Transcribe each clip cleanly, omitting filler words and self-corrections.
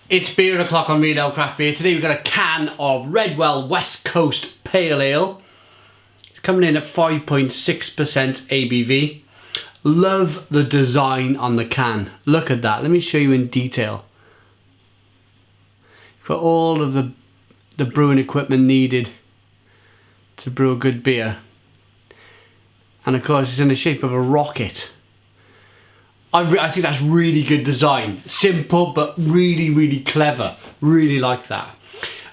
It's beer o'clock on Redwell Craft Beer. Today we've got a can of Redwell West Coast Pale Ale. It's coming in at 5.6% ABV. Love the design on the can. Look at that. Let me show you in detail. You've got all of the brewing equipment needed to brew a good beer. And of course it's in the shape of a rocket. I think that's really good design. Simple, but really, really clever. Really like that.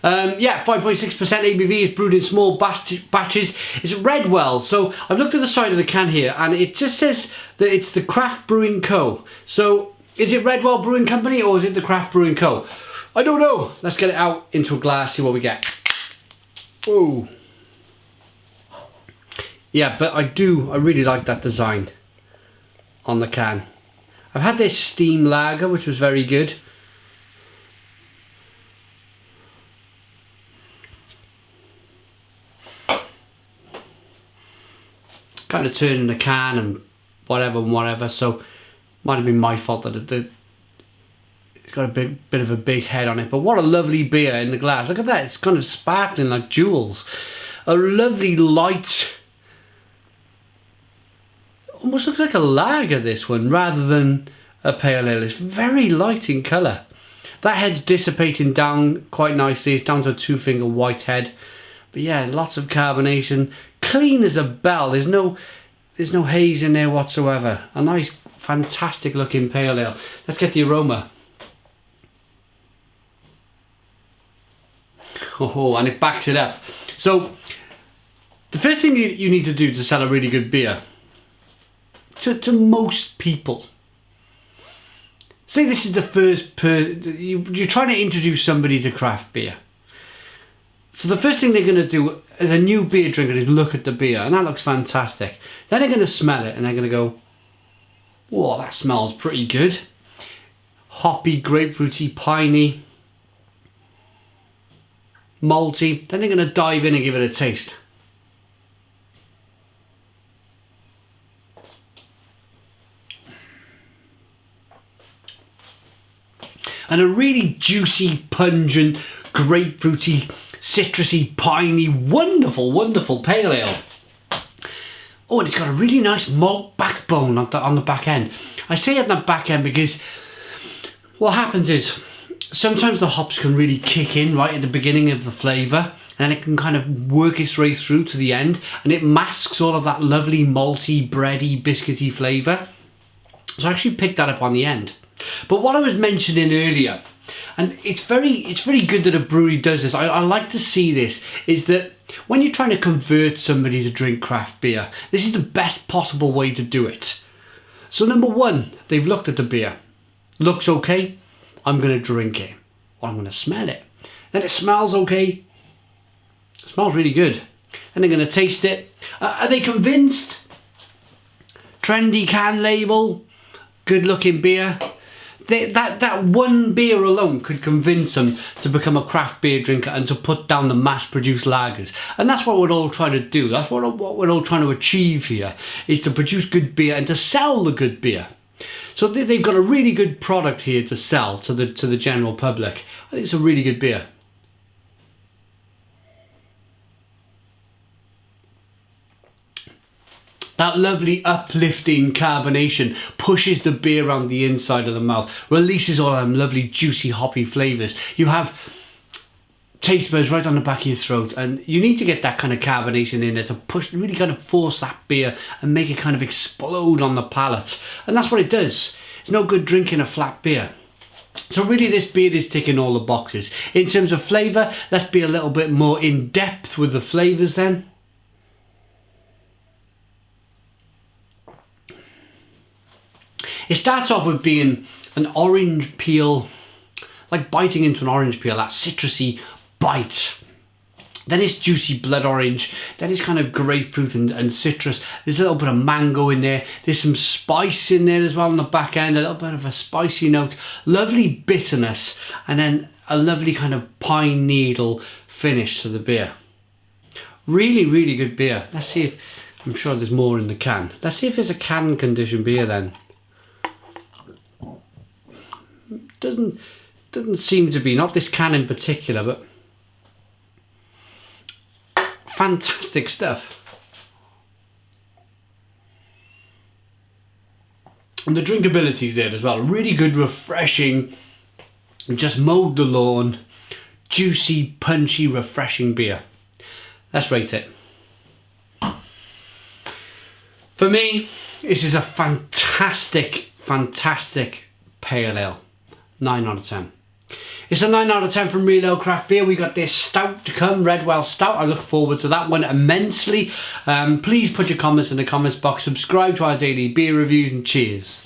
Yeah, 5.6% ABV is brewed in small batches. It's Redwell. So I've looked at the side of the can here and it just says that it's the Craft Brewing Co. So is it Redwell Brewing Company or is it the Craft Brewing Co? I don't know. Let's get it out into a glass, see what we get. Whoa. Yeah, but I really like that design on the can. I've had this steam lager, which was very good. Kind of turning the can and whatever, so might have been my fault that it's got a bit of a big head on it. But what a lovely beer in the glass. Look at that, it's kind of sparkling like jewels. A lovely light, almost looks like a lager, this one, rather than a pale ale. It's very light in colour. That head's dissipating down quite nicely. It's down to a 2-finger white head. But yeah, lots of carbonation. Clean as a bell. There's no haze in there whatsoever. A nice, fantastic looking pale ale. Let's get the aroma. Oh, and it backs it up. So, the first thing you need to do to sell a really good beer, to most people, say this is the first you're trying to introduce somebody to craft beer. So the first thing they're going to do as a new beer drinker is look at the beer, and that looks fantastic. Then they're going to smell it and they're going to go, whoa, that smells pretty good. Hoppy, grapefruity, piney, malty. Then they're going to dive in and give it a taste. And a really juicy, pungent, grapefruity, citrusy, piney, wonderful, wonderful pale ale. Oh, and it's got a really nice malt backbone on the back end. I say at the back end because what happens is sometimes the hops can really kick in right at the beginning of the flavour, and it can kind of work its way through to the end, and it masks all of that lovely malty, bready, biscuity flavour. So I actually picked that up on the end. But what I was mentioning earlier, and it's very good that a brewery does this, I like to see this, is that when you're trying to convert somebody to drink craft beer, this is the best possible way to do it. So number one, they've looked at the beer. Looks okay, I'm going to drink it. Or I'm going to smell it. Then it smells okay. It smells really good. And they're going to taste it. Are they convinced? Trendy can label, good looking beer. That one beer alone could convince them to become a craft beer drinker and to put down the mass-produced lagers. And that's what we're all trying to do. That's what we're all trying to achieve here, is to produce good beer and to sell the good beer. So they've got a really good product here to sell to the general public. I think it's a really good beer. That lovely uplifting carbonation pushes the beer around the inside of the mouth, releases all them lovely juicy hoppy flavours. You have taste buds right on the back of your throat, and you need to get that kind of carbonation in there to push, really kind of force that beer and make it kind of explode on the palate. And that's what it does. It's no good drinking a flat beer. So really this beer is ticking all the boxes. In terms of flavour, let's be a little bit more in depth with the flavours then. It starts off with being an orange peel, like biting into an orange peel, that citrusy bite. Then it's juicy blood orange. Then it's kind of grapefruit and citrus. There's a little bit of mango in there. There's some spice in there as well on the back end, a little bit of a spicy note. Lovely bitterness, and then a lovely kind of pine needle finish to the beer. Really, really good beer. Let's see if, I'm sure there's more in the can. Let's see if it's a can condition beer then. Doesn't seem to be, not this can in particular, but fantastic stuff. And the drinkability's there as well. Really good, refreshing, just mowed the lawn, juicy, punchy, refreshing beer. Let's rate it. For me, this is a fantastic, fantastic pale ale. 9 out of 10. It's a 9 out of 10 from Real Ale Craft Beer. We got this stout to come, Redwell Stout. I look forward to that one immensely. Please put your comments in the comments box. Subscribe to our daily beer reviews, and cheers.